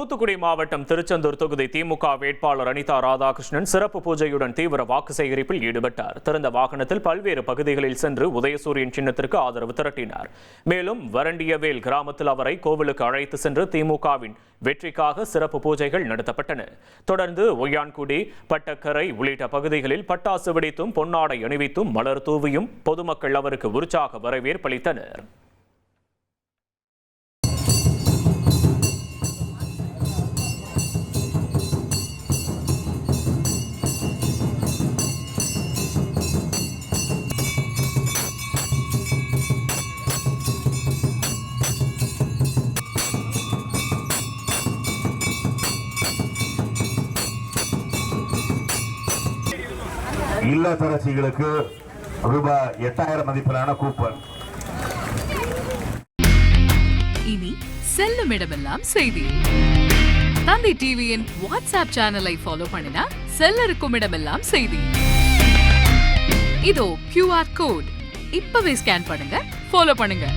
தூத்துக்குடி மாவட்டம் திருச்செந்தூர் தொகுதி திமுக வேட்பாளர் அனிதா ராதாகிருஷ்ணன் சிறப்பு பூஜையுடன் தீவிர வாக்கு சேகரிப்பில் ஈடுபட்டார். திறந்த வாகனத்தில் பல்வேறு பகுதிகளில் சென்று உதயசூரியன் சின்னத்திற்கு ஆதரவு திரட்டினார். மேலும் வரண்டியவேல் கிராமத்தில் அவரை கோவிலுக்கு அழைத்து சென்று திமுகவின் வெற்றிக்காக சிறப்பு பூஜைகள் நடத்தப்பட்டன. தொடர்ந்து ஒய்யான்குடி, பட்டக்கரை உள்ளிட்ட பகுதிகளில் பட்டாசு வெடித்தும் பொன்னாடை அணிவித்தும் மலர் தூவியும் பொதுமக்கள் அவருக்கு உற்சாக வரவேற்பளித்தனர். இல்லத்தரசிகளுக்கு ரூபாய் 8000 மதிப்பிலான கூப்பன். இனி செல்லும் இடமெல்லாம் செய்தி. தந்தை டிவியின் வாட்ஸ்அப் சேனலை ஃபாலோ பண்ணினா செல்லருக்கும் இடமெல்லாம் செய்தி. இதோ QR கோட் இப்பவே ஸ்கேன் பண்ணுங்க, ஃபாலோ பண்ணுங்க.